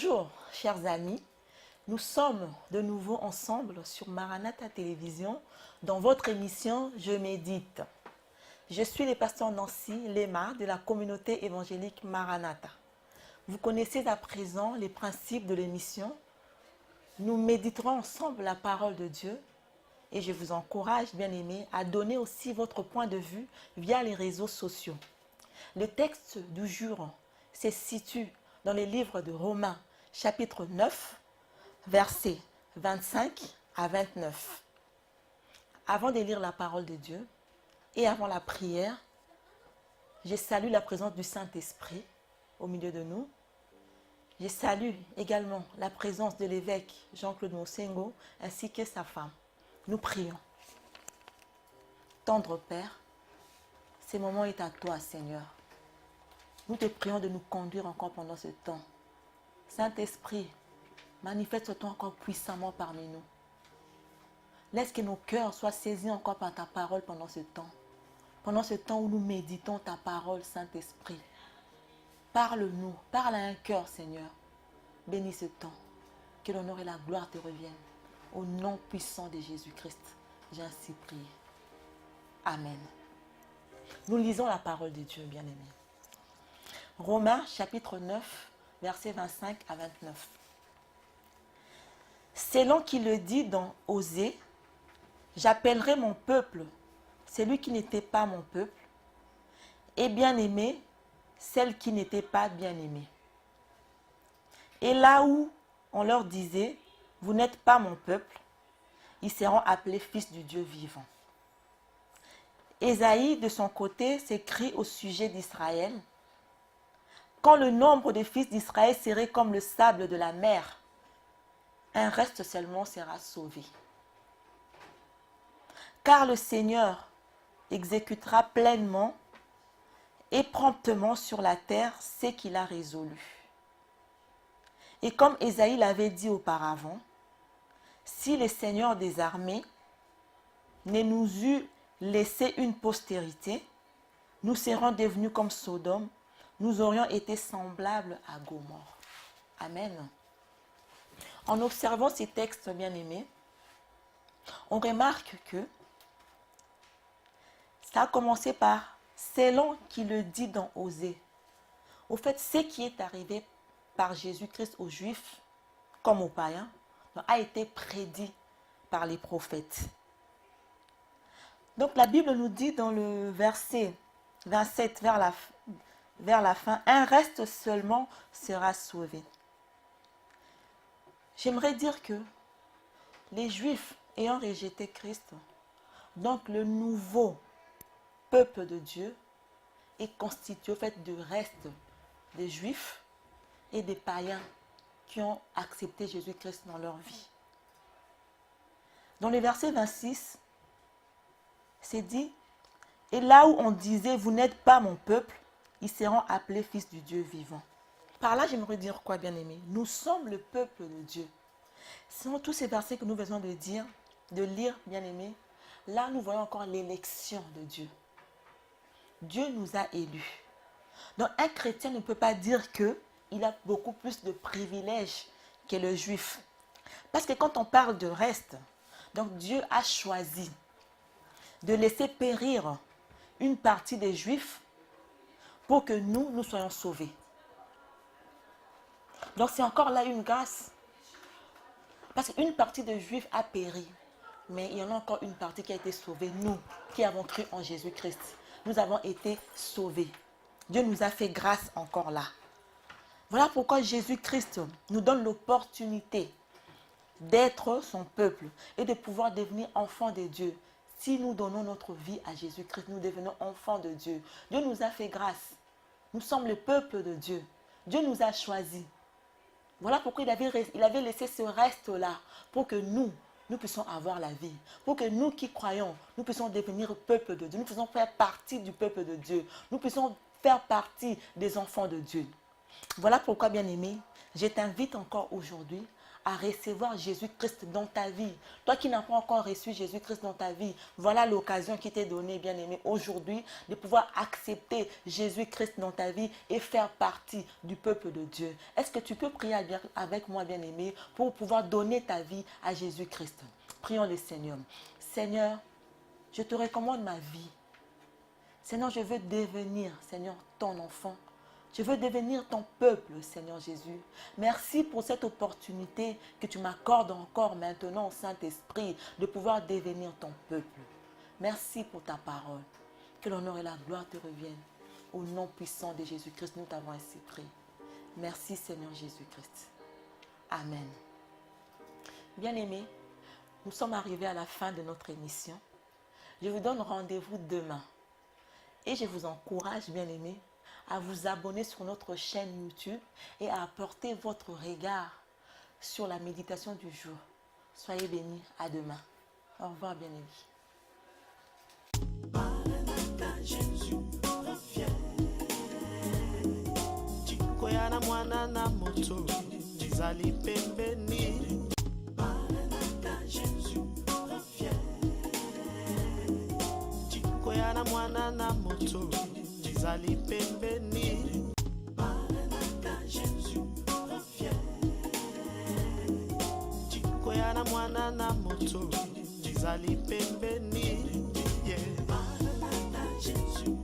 Bonjour, chers amis. Nous sommes de nouveau ensemble sur Maranatha Télévision dans votre émission Je médite. Je suis le pasteur Nancy Lema de la communauté évangélique Maranatha. Vous connaissez à présent les principes de l'émission. Nous méditerons ensemble la parole de Dieu et je vous encourage, bien aimés, à donner aussi votre point de vue via les réseaux sociaux. Le texte du jour se situe dans les livres de Romains, chapitre 9, versets 25 à 29. Avant de lire la parole de Dieu et avant la prière, je salue la présence du Saint-Esprit au milieu de nous. Je salue également la présence de l'évêque Jean-Claude Mosengo ainsi que sa femme. Nous prions. Tendre Père, ce moment est à toi, Seigneur. Nous te prions de nous conduire encore pendant ce temps. Saint-Esprit, manifeste-toi encore puissamment parmi nous. Laisse que nos cœurs soient saisis encore par ta parole pendant ce temps. Pendant ce temps où nous méditons ta parole, Saint-Esprit. Parle-nous, parle à un cœur, Seigneur. Bénis ce temps. Que l'honneur et la gloire te reviennent. Au nom puissant de Jésus-Christ, j'ai ainsi prié. Amen. Nous lisons la parole de Dieu, bien-aimés. Romains, chapitre 9, versets 25 à 29. C'est l'on qui le dit dans Osée, « J'appellerai mon peuple, celui qui n'était pas mon peuple, et bien-aimé, celle qui n'était pas bien-aimée. » Et là où on leur disait, « Vous n'êtes pas mon peuple », ils seront appelés fils du Dieu vivant. Ésaïe, de son côté, s'écrit au sujet d'Israël, « Quand le nombre des fils d'Israël serait comme le sable de la mer, un reste seulement sera sauvé. Car le Seigneur exécutera pleinement et promptement sur la terre ce qu'il a résolu. » Et comme Ésaïe l'avait dit auparavant, si le Seigneur des armées ne nous eût laissé une postérité, nous serions devenus comme Sodome, nous aurions été semblables à Gomorrhe. Amen. En observant ces textes bien-aimés, on remarque que ça a commencé par « c'est l'on qui le dit dans Osée ». Au fait, ce qui est arrivé par Jésus-Christ aux Juifs, comme aux païens, a été prédit par les prophètes. Donc la Bible nous dit dans le verset 27 vers la fin, « Un reste seulement sera sauvé ». J'aimerais dire que les Juifs ayant rejeté Christ, donc le nouveau peuple de Dieu est constitué au fait de restes des Juifs et des païens qui ont accepté Jésus-Christ dans leur vie. Dans le verset 26, c'est dit, « Et là où on disait, vous n'êtes pas mon peuple, ils seront appelés fils du Dieu vivant. » Par là, j'aimerais dire quoi, bien-aimés? Nous sommes le peuple de Dieu. Ce sont tous ces versets que nous venons de dire, de lire, bien-aimés. Là, nous voyons encore l'élection de Dieu. Dieu nous a élus. Donc, un chrétien ne peut pas dire qu'il a beaucoup plus de privilèges que le juif. Parce que quand on parle de reste, donc Dieu a choisi de laisser périr une partie des Juifs pour que nous soyons sauvés. Donc c'est encore là une grâce. Parce qu'une partie des Juifs a péri, mais il y en a encore une partie qui a été sauvée. Nous qui avons cru en Jésus-Christ, nous avons été sauvés. Dieu nous a fait grâce encore là. Voilà pourquoi Jésus-Christ nous donne l'opportunité d'être son peuple et de pouvoir devenir enfants de Dieu. Si nous donnons notre vie à Jésus-Christ, nous devenons enfants de Dieu. Dieu nous a fait grâce. Nous sommes le peuple de Dieu. Dieu nous a choisis. Voilà pourquoi il avait laissé ce reste-là pour que nous puissions avoir la vie. Pour que nous qui croyons, nous puissions devenir peuple de Dieu. Nous puissions faire partie du peuple de Dieu. Nous puissions faire partie des enfants de Dieu. Voilà pourquoi, bien-aimé, je t'invite encore aujourd'hui à recevoir Jésus-Christ dans ta vie. Toi qui n'as pas encore reçu Jésus-Christ dans ta vie, voilà l'occasion qui t'est donnée, bien-aimé, aujourd'hui, de pouvoir accepter Jésus-Christ dans ta vie et faire partie du peuple de Dieu. Est-ce que tu peux prier avec moi, bien-aimé, pour pouvoir donner ta vie à Jésus-Christ? Prions le Seigneur. Seigneur, je te recommande ma vie. Seigneur, je veux devenir, Seigneur, ton enfant. Je veux devenir ton peuple, Seigneur Jésus. Merci pour cette opportunité que tu m'accordes encore maintenant au Saint-Esprit de pouvoir devenir ton peuple. Merci pour ta parole. Que l'honneur et la gloire te reviennent. Au nom puissant de Jésus-Christ, nous t'avons ainsi prié. Merci Seigneur Jésus-Christ. Amen. Bien-aimés, nous sommes arrivés à la fin de notre émission. Je vous donne rendez-vous demain. Et je vous encourage, bien-aimés, à vous abonner sur notre chaîne YouTube et à apporter votre regard sur la méditation du jour. Soyez bénis. À demain. Au revoir, bien-aimés. Zali pembeni, Maranatha, Jésus revient. Chikoya na mwana na moto, Zali pembeni, yeah. Maranatha, Jésus